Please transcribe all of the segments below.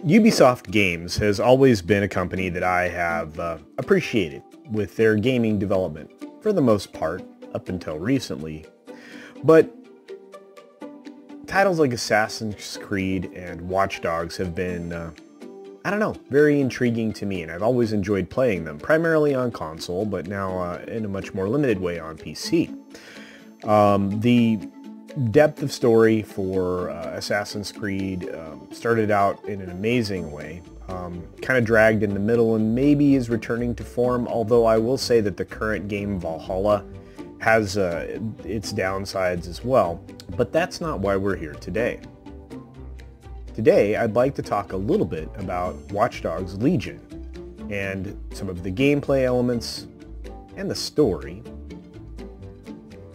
Ubisoft Games has always been a company that I have appreciated with their gaming development, for the most part, up until recently. But titles like Assassin's Creed and Watch Dogs have been, I don't know, very intriguing to me, and I've always enjoyed playing them, primarily on console, but now in a much more limited way on PC. The depth of story for Assassin's Creed started out in an amazing way, kind of dragged in the middle and maybe is returning to form, although I will say that the current game Valhalla has its downsides as well, but that's not why we're here today. Today I'd like to talk a little bit about Watch Dogs Legion and some of the gameplay elements and the story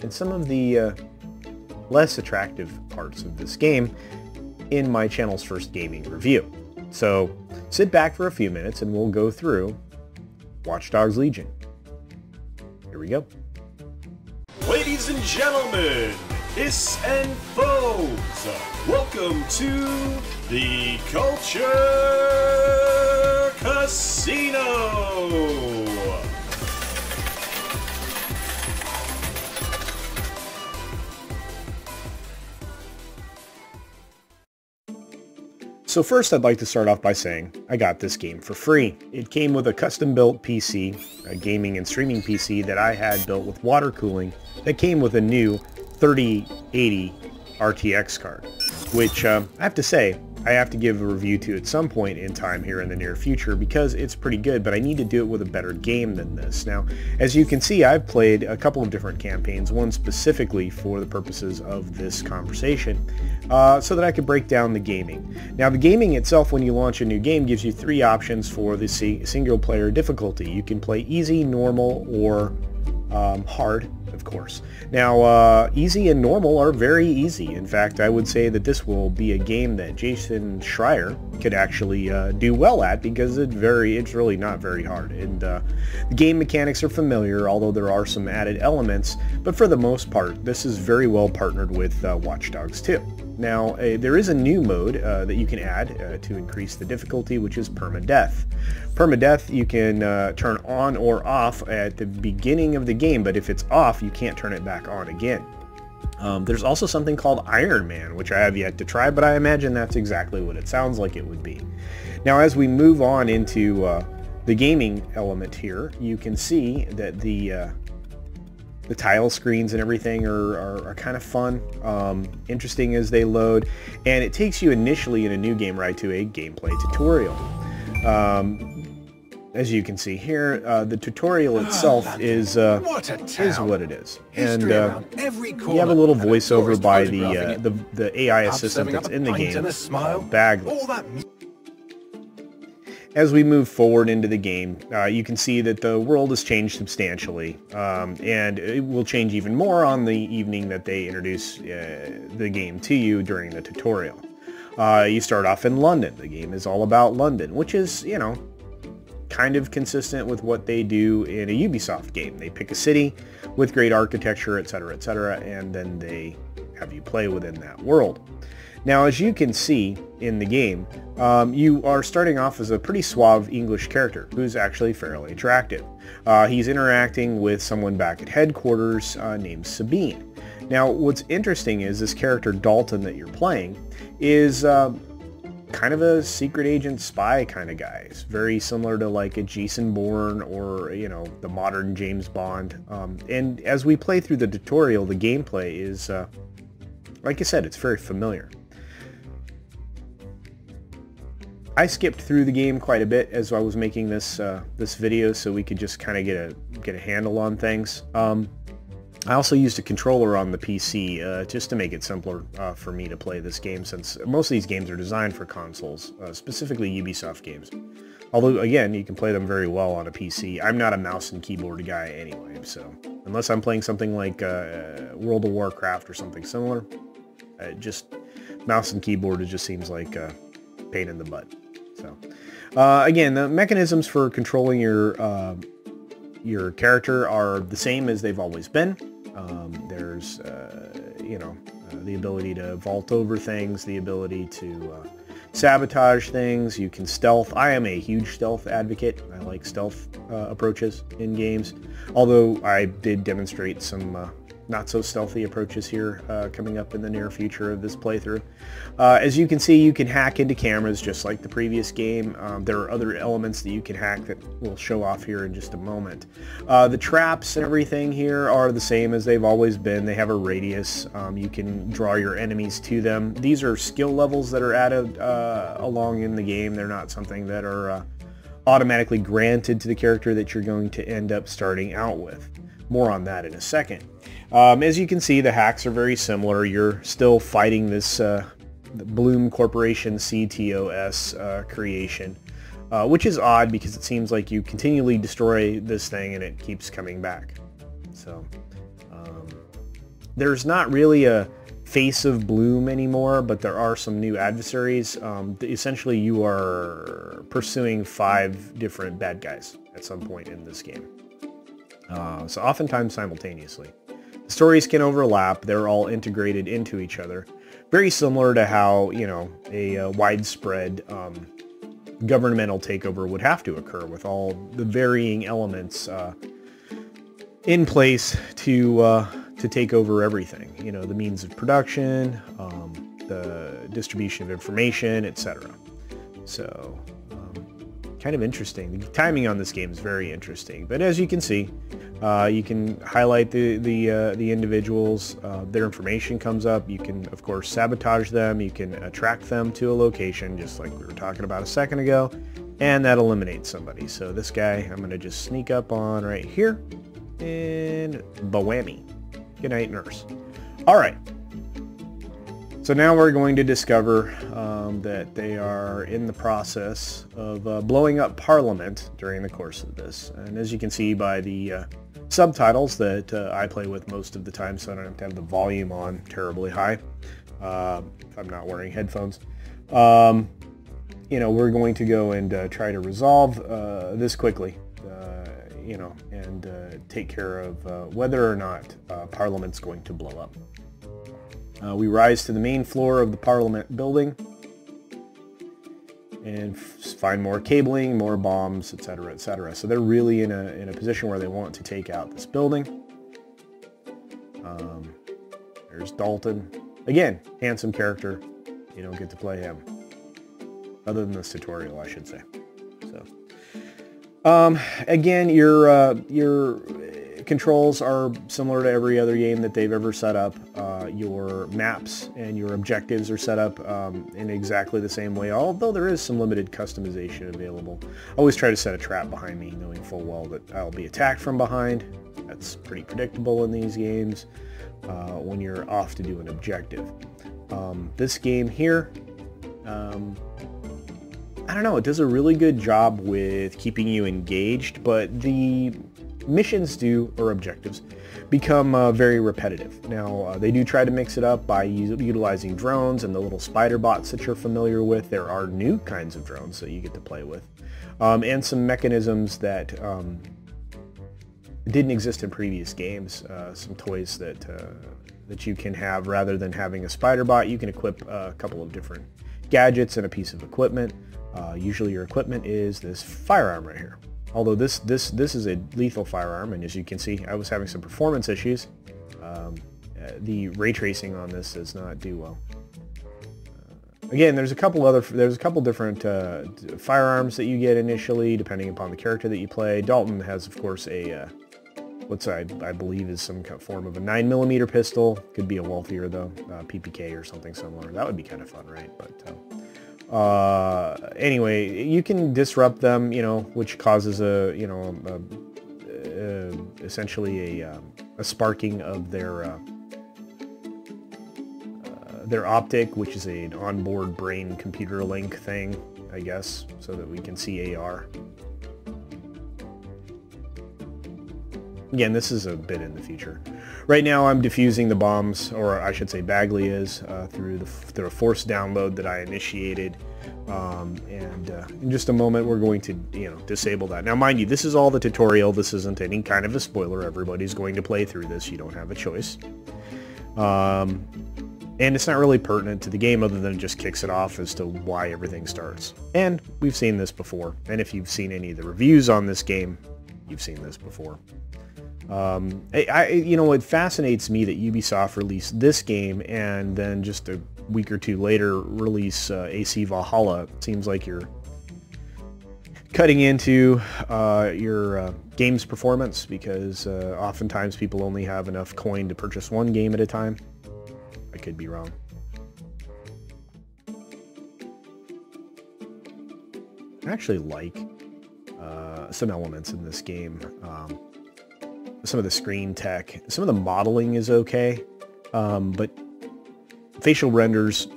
and some of the less attractive parts of this game in my channel's first gaming review. So sit back for a few minutes and we'll go through Watch Dogs Legion. Here we go. Ladies and gentlemen, hiss and foes, welcome to the Culture Casino! So first I'd like to start off by saying I got this game for free. It came with a custom-built PC, a gaming and streaming PC that I had built with water cooling that came with a new 3080 RTX card, which I have to say I have to give a review to at some point in time here in the near future because it's pretty good, but I need to do it with a better game than this. Now, as you can see, I've played a couple of different campaigns, one specifically for the purposes of this conversation, so that I could break down the gaming. Now, the gaming itself, when you launch a new game, gives you three options for the single player difficulty. You can play easy, normal, or hard, of course. Now, easy and normal are very easy. In fact, I would say that this will be a game that Jason Schreier could actually do well at because it's really not very hard. And the game mechanics are familiar, although there are some added elements. But for the most part, this is very well partnered with Watch Dogs 2. Now, there is a new mode that you can add to increase the difficulty, which is permadeath. Permadeath you can turn on or off at the beginning of the game, but if it's off, you can't turn it back on again. There's also something called Iron Man, which I have yet to try, but I imagine that's exactly what it sounds like it would be. Now, as we move on into the gaming element here, you can see that the tile screens and everything are kind of fun, interesting as they load, and it takes you initially in a new game right to a gameplay tutorial. As you can see here, the tutorial itself is what it is, and you have a little voiceover by the AI assistant that's in the game, Bagley. As we move forward into the game, you can see that the world has changed substantially, and it will change even more on the evening that they introduce the game to you during the tutorial. You start off in London. The game is all about London, which is, you know, kind of consistent with what they do in a Ubisoft game. They pick a city with great architecture, etc., and then they have you play within that world. Now, as you can see in the game, you are starting off as a pretty suave English character who's actually fairly attractive. He's interacting with someone back at headquarters named Sabine. Now, what's interesting is this character Dalton that you're playing is kind of a secret agent spy kind of guy. It's very similar to like a Jason Bourne or, you know, the modern James Bond. And as we play through the tutorial, the gameplay is, like I said, it's very familiar. I skipped through the game quite a bit as I was making this this video, so we could just kind of get a handle on things. I also used a controller on the PC just to make it simpler for me to play this game, since most of these games are designed for consoles, specifically Ubisoft games. Although, again, you can play them very well on a PC. I'm not a mouse and keyboard guy anyway, so unless I'm playing something like World of Warcraft or something similar, just mouse and keyboard, it just seems like a pain in the butt. So, again, the mechanisms for controlling your character are the same as they've always been. There's, you know, the ability to vault over things, the ability to sabotage things, you can stealth. I am a huge stealth advocate. I like stealth approaches in games, although I did demonstrate some not so stealthy approaches here coming up in the near future of this playthrough. As you can see, you can hack into cameras just like the previous game. There are other elements that you can hack that we'll show off here in just a moment. The traps and everything here are the same as they've always been. They have a radius. You can draw your enemies to them. These are skill levels that are added along in the game. They're not something that are automatically granted to the character that you're going to end up starting out with. More on that in a second. As you can see, the hacks are very similar. You're still fighting this Bloom Corporation CTOS creation, which is odd because it seems like you continually destroy this thing and it keeps coming back. So there's not really a face of Bloom anymore, but there are some new adversaries. Essentially, you are pursuing 5 different bad guys at some point in this game. So oftentimes simultaneously. The stories can overlap. They're all integrated into each other. Very similar to how, you know, a widespread governmental takeover would have to occur, with all the varying elements in place to take over everything. You know, the means of production, the distribution of information, etc. So kind of interesting. The timing on this game is very interesting. But as you can see, you can highlight the individuals. Their information comes up. You can, of course, sabotage them. You can attract them to a location, just like we were talking about a second ago, and that eliminates somebody. So this guy, I'm going to just sneak up on right here, and bawammy. Good night, nurse. All right. So now we're going to discover that they are in the process of blowing up Parliament during the course of this. And as you can see by the subtitles that I play with most of the time, so I don't have to have the volume on terribly high if I'm not wearing headphones. You know, we're going to go and try to resolve this quickly, you know, and take care of whether or not Parliament's going to blow up. We rise to the main floor of the Parliament building and find more cabling, more bombs, etc., etc. So they're really in a position where they want to take out this building. There's Dalton. Again, handsome character. You don't get to play him. Other than this tutorial, I should say. So, again, your controls are similar to every other game that they've ever set up. Your maps and your objectives are set up in exactly the same way, although there is some limited customization available. I always try to set a trap behind me, knowing full well that I'll be attacked from behind. That's pretty predictable in these games when you're off to do an objective. This game here, I don't know, it does a really good job with keeping you engaged, but the missions or objectives become very repetitive. Now, they do try to mix it up by utilizing drones and the little spider bots that you're familiar with. There are new kinds of drones that you get to play with, and some mechanisms that didn't exist in previous games. Some toys that you can have. Rather than having a spider bot, you can equip a couple of different gadgets and a piece of equipment. Usually your equipment is this firearm right here. Although this is a lethal firearm, and as you can see, I was having some performance issues. The ray tracing on this does not do well. Again, there's a couple different firearms that you get initially, depending upon the character that you play. Dalton has, of course, a I believe is some form of a 9mm pistol. Could be a wealthier though, PPK or something similar. That would be kind of fun, right? But anyway, you can disrupt them, you know, which causes essentially a sparking of their optic, which is an onboard brain computer link thing, I guess, so that we can see AR. Again, this is a bit in the future. Right now I'm defusing the bombs, or I should say Bagley is, through a forced download that I initiated. In just a moment we're going to, disable that. Now mind you, this is all the tutorial. This isn't any kind of a spoiler. Everybody's going to play through this. You don't have a choice. And it's not really pertinent to the game other than it just kicks it off as to why everything starts. And we've seen this before. And if you've seen any of the reviews on this game, you've seen this before. It fascinates me that Ubisoft released this game and then just a week or two later release AC Valhalla. It seems like you're cutting into your game's performance because oftentimes people only have enough coin to purchase one game at a time. I could be wrong. I actually like some elements in this game. Some of the screen tech, some of the modeling is okay, but facial renders,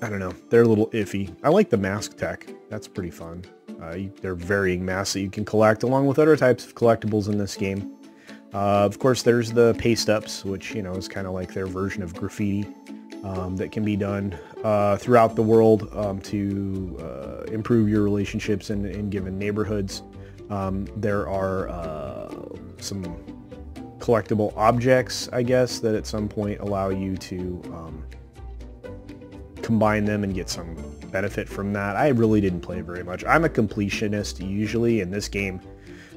I don't know, they're a little iffy. I like the mask tech. That's pretty fun. There are varying masks that you can collect along with other types of collectibles in this game. Of course, there's the paste-ups, which, is kind of like their version of graffiti that can be done throughout the world to improve your relationships in given neighborhoods. There are some collectible objects, I guess, that at some point allow you to combine them and get some benefit from that. I really didn't play very much. I'm a completionist usually. In this game,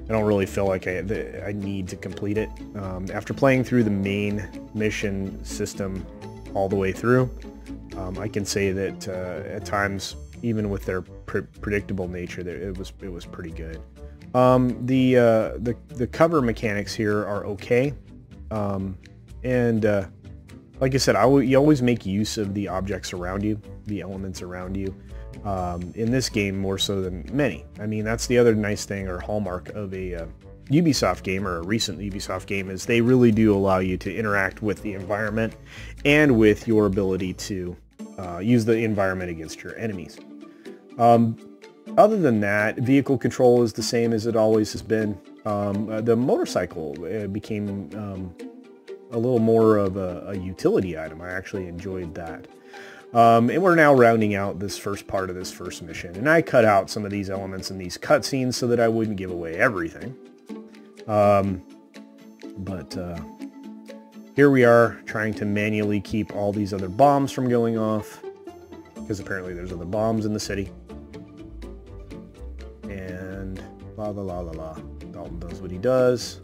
I don't really feel like I need to complete it. After playing through the main mission system all the way through, I can say that at times, even with their predictable nature, it was pretty good. The cover mechanics here are okay, and like I said, you always make use of the objects around you, the elements around you. In this game, more so than many. I mean, that's the other nice thing or hallmark of a Ubisoft game, or a recent Ubisoft game, is they really do allow you to interact with the environment and with your ability to use the environment against your enemies. Other than that, vehicle control is the same as it always has been. The motorcycle became a little more of a utility item. I actually enjoyed that. And we're now rounding out this first part of this first mission. And I cut out some of these elements in these cutscenes so that I wouldn't give away everything. Here we are trying to manually keep all these other bombs from going off, because apparently there's other bombs in the city. And la la la la la. Dalton does what he does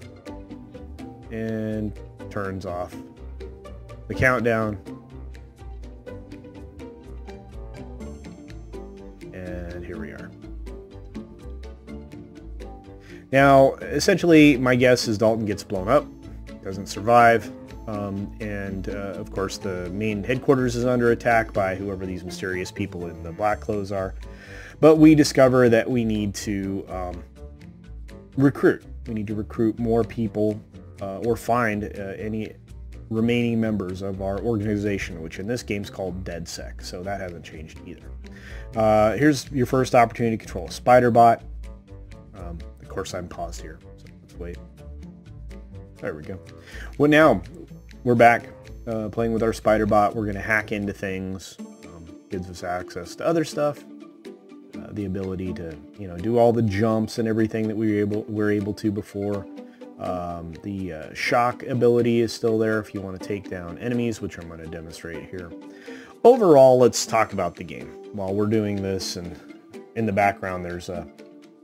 and turns off the countdown. And here we are. Now, essentially, my guess is Dalton gets blown up, doesn't survive, and of course the main headquarters is under attack by whoever these mysterious people in the black clothes are. But we discover that we need to recruit. We need to recruit more people or find any remaining members of our organization, which in this game is called DedSec, so that hasn't changed either. Here's your first opportunity to control a spider bot. Of course, I'm paused here, so let's wait. There we go. Well, now we're back playing with our spider bot. We're going to hack into things. Gives us access to other stuff. The ability to, do all the jumps and everything that we were able to before. The shock ability is still there if you want to take down enemies, which I'm going to demonstrate here. Overall, let's talk about the game. While we're doing this, and in the background there's a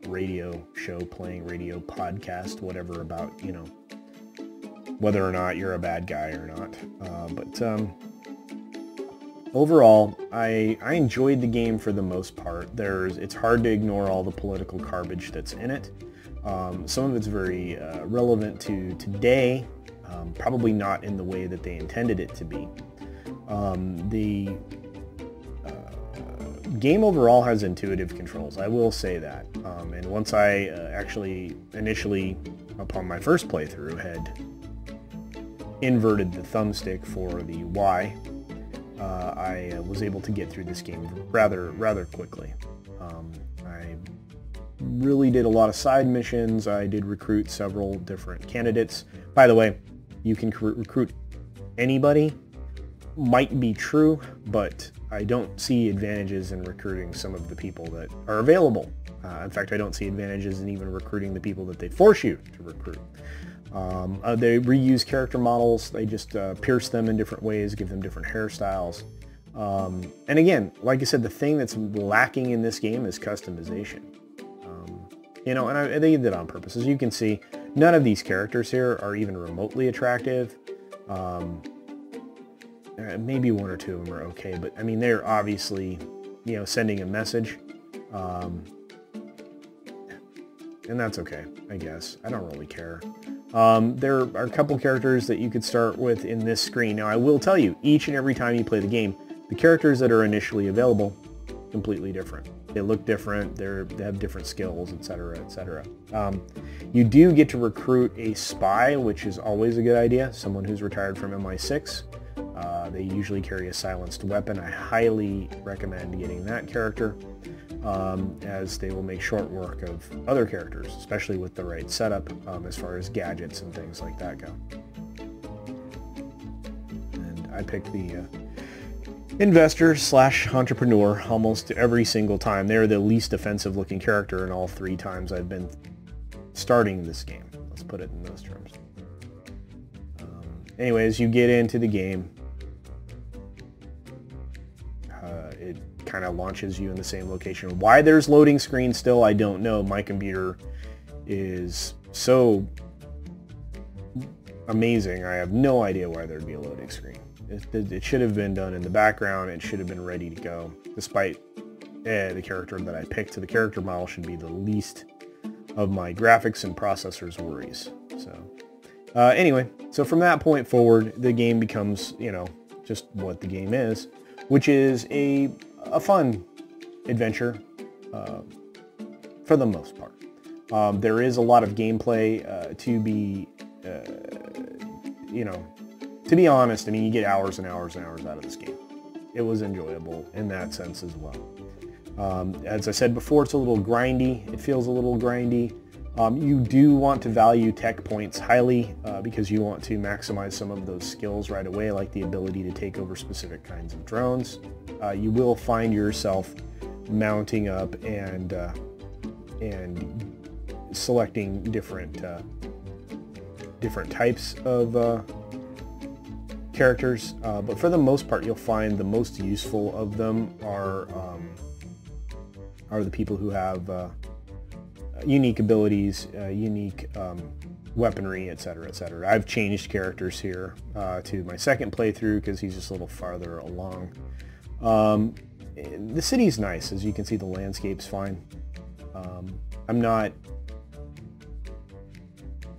radio show playing, radio podcast, whatever, about, whether or not you're a bad guy or not. Overall, I enjoyed the game for the most part. It's hard to ignore all the political garbage that's in it. Some of it's very relevant to today, probably not in the way that they intended it to be. The game overall has intuitive controls, I will say that. And once I actually initially, upon my first playthrough, had inverted the thumbstick for the Y, I was able to get through this game rather quickly. I really did a lot of side missions. I did recruit several different candidates. By the way, you can recruit anybody. Might be true, but I don't see advantages in recruiting some of the people that are available. In fact, I don't see advantages in even recruiting the people that they force you to recruit. They reuse character models. They just pierce them in different ways, give them different hairstyles. And again, like I said, the thing that's lacking in this game is customization. And I think they did it on purpose. As you can see, none of these characters here are even remotely attractive. Maybe one or two of them are okay, but I mean, they're obviously, sending a message. And that's okay, I guess. I don't really care. There are a couple characters that you could start with in this screen. Now, I will tell you, each and every time you play the game, the characters that are initially available, completely different. They look different, they have different skills, etc., etc. You do get to recruit a spy, which is always a good idea, someone who's retired from MI6. They usually carry a silenced weapon. I highly recommend getting that character, as they will make short work of other characters, especially with the right setup as far as gadgets and things like that go. And I picked the investor / entrepreneur almost every single time. They're the least offensive looking character in all 3 times I've been starting this game. Let's put it in those terms. Anyways, you get into the game. It kind of launches you in the same location. Why there's loading screens still, I don't know. My computer is so amazing. I have no idea why there'd be a loading screen. It should have been done in the background. It should have been ready to go. Despite the character that I picked, the character model should be the least of my graphics and processors worries. So anyway, so from that point forward, the game becomes, just what the game is, which is a fun adventure for the most part. There is a lot of gameplay to be, to be honest. I mean, you get hours and hours and hours out of this game. It was enjoyable in that sense as well. As I said before, it's a little grindy. It feels a little grindy. You do want to value tech points highly because you want to maximize some of those skills right away, like the ability to take over specific kinds of drones. You will find yourself mounting up and selecting different types of characters, but for the most part, you'll find the most useful of them are the people who have unique abilities, unique weaponry, etc., etc. I've changed characters here to my second playthrough because he's just a little farther along. The city's nice, as you can see. The landscape's fine.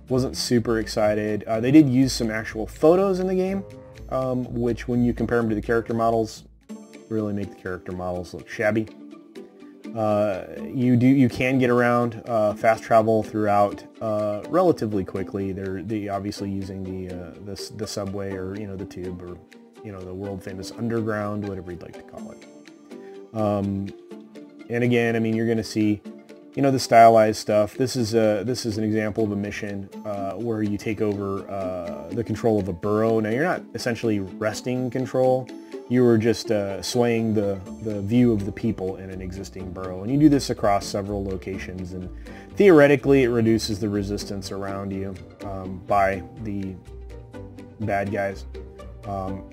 Wasn't super excited. They did use some actual photos in the game, which, when you compare them to the character models, really make the character models look shabby. You can get around, fast travel throughout relatively quickly. They're obviously using the subway, or the tube, or the world famous underground, whatever you'd like to call it. And again, I mean, you're going to see the stylized stuff. This is an example of a mission where you take over the control of a borough. Now, you're not essentially wresting control. You were just swaying the view of the people in an existing borough. And you do this across several locations. And theoretically, it reduces the resistance around you by the bad guys.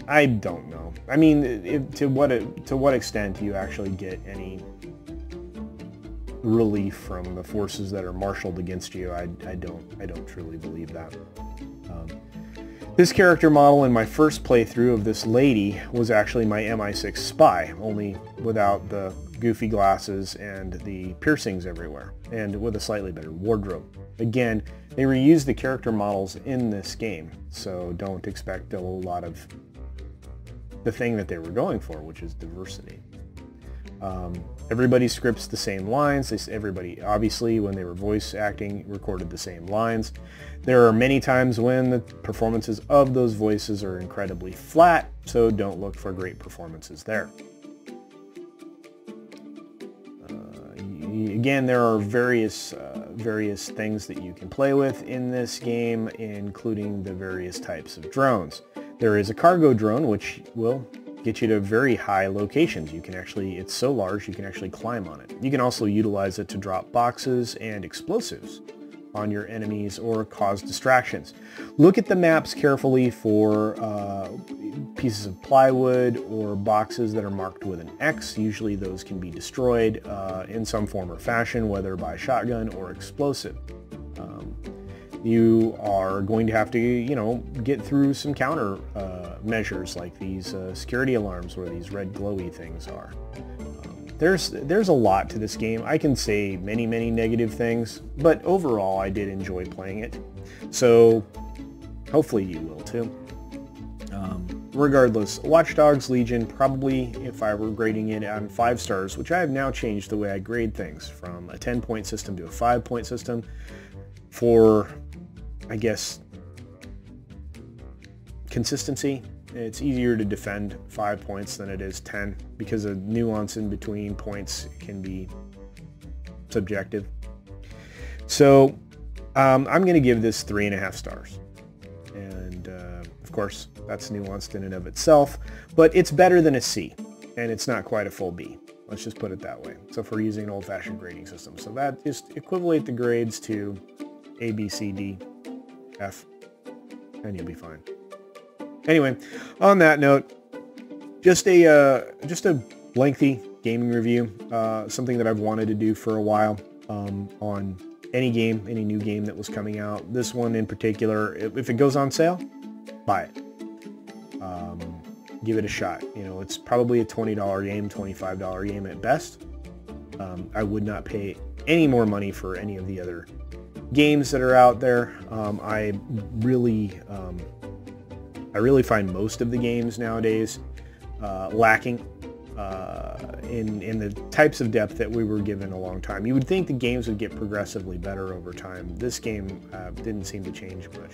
I don't know. I mean, to what extent do you actually get any relief from the forces that are marshaled against you? I don't truly believe that. This character model in my first playthrough of this lady was actually my MI6 spy, only without the goofy glasses and the piercings everywhere, and with a slightly better wardrobe. Again, they reused the character models in this game, so don't expect a whole lot of the thing that they were going for, which is diversity. Everybody scripts the same lines. Everybody, obviously, when they were voice acting, recorded the same lines. There are many times when the performances of those voices are incredibly flat, so don't look for great performances there. Again, there are various things that you can play with in this game, including the various types of drones. There is a cargo drone, which will get you to very high locations. You can actually, it's so large you can actually climb on it. You can also utilize it to drop boxes and explosives on your enemies or cause distractions. Look at the maps carefully for pieces of plywood or boxes that are marked with an X. Usually those can be destroyed in some form or fashion, whether by shotgun or explosive. You are going to have to, you know, get through some counter measures like these security alarms where these red glowy things are. There's a lot to this game. I can say many negative things, but overall I did enjoy playing it. So hopefully you will too. Regardless, Watch Dogs Legion, probably if I were grading it on 5 stars, which I have now changed the way I grade things from a 10-point system to a 5-point system for, I guess, consistency. It's easier to defend 5 points than it is 10 because the nuance in between points can be subjective. So I'm going to give this 3.5 stars. And of course, that's nuanced in and of itself, but it's better than a C, and it's not quite a full B. Let's just put it that way. So if we're using an old-fashioned grading system. So that just equivalent the grades to A, B, C, D, F, and you'll be fine. Anyway, on that note, just a lengthy gaming review, something that I've wanted to do for a while on any game, any new game that was coming out. This one in particular, if it goes on sale, buy it. Give it a shot. You know, it's probably a $20 game, $25 game at best. I would not pay any more money for any of the other games that are out there. I really find most of the games nowadays lacking in the types of depth that we were given a long time. You would think the games would get progressively better over time. This game didn't seem to change much.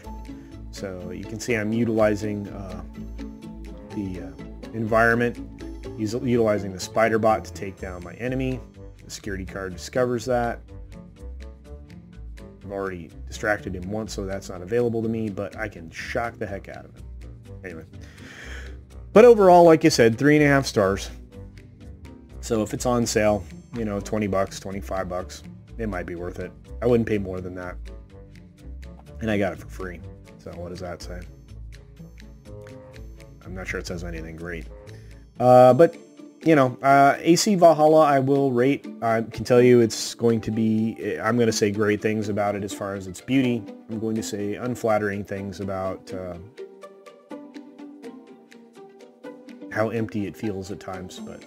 So you can see I'm utilizing the environment, utilizing the spider bot to take down my enemy. The security card discovers that. I've already distracted him once, so that's not available to me, but I can shock the heck out of him. Anyway. But overall, like I said, 3.5 stars. So if it's on sale, you know, $20, $25, it might be worth it. I wouldn't pay more than that. And I got it for free. So what does that say? I'm not sure it says anything great. But, you know, AC Valhalla I will rate. I can tell you it's going to be, I'm going to say great things about it as far as its beauty. I'm going to say unflattering things about how empty it feels at times, but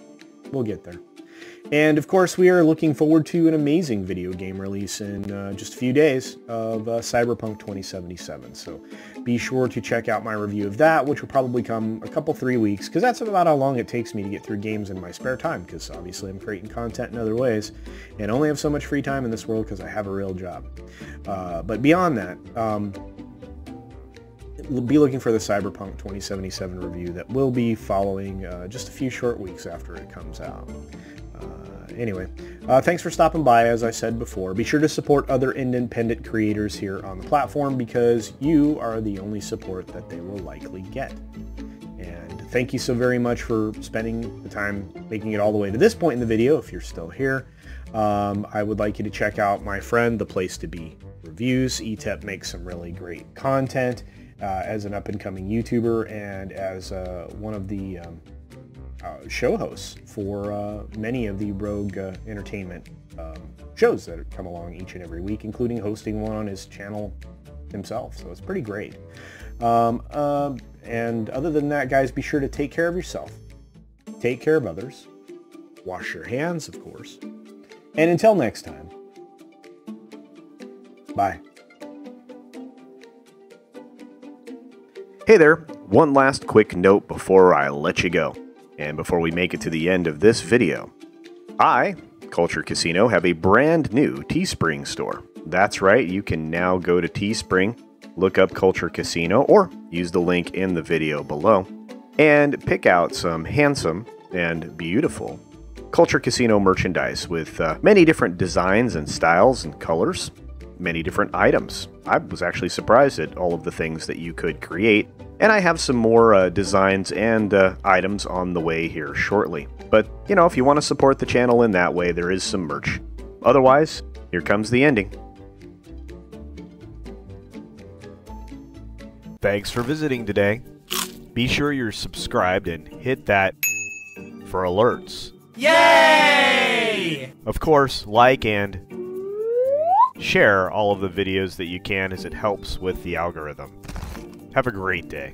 we'll get there. And of course, we are looking forward to an amazing video game release in just a few days of Cyberpunk 2077. So be sure to check out my review of that, which will probably come a couple, 3 weeks, because that's about how long it takes me to get through games in my spare time, because obviously I'm creating content in other ways, and only have so much free time in this world because I have a real job. But beyond that, we'll be looking for the Cyberpunk 2077 review that will be following just a few short weeks after it comes out. Anyway, thanks for stopping by. As I said before, be sure to support other independent creators here on the platform because you are the only support that they will likely get. And thank you so very much for spending the time making it all the way to this point in the video if you're still here. I would like you to check out my friend, The Place to Be Reviews. ETEP makes some really great content as an up-and-coming YouTuber and as one of the show hosts for many of the Rogue Entertainment shows that come along each and every week, including hosting one on his channel himself. So it's pretty great. And other than that, guys, be sure to take care of yourself, take care of others, wash your hands, of course, and until next time, bye. Hey there, one last quick note before I let you go. And before we make it to the end of this video, I, CultureCasino, have a brand new Teespring store. That's right, you can now go to Teespring, look up CultureCasino, or use the link in the video below, and pick out some handsome and beautiful CultureCasino merchandise with many different designs and styles and colors. many different items. I was actually surprised at all of the things that you could create, and I have some more designs and items on the way here shortly. But, you know, if you want to support the channel in that way, there is some merch. Otherwise, here comes the ending. Thanks for visiting today. Be sure you're subscribed and hit that for alerts. Yay! Of course, like and share all of the videos that you can, as it helps with the algorithm. Have a great day.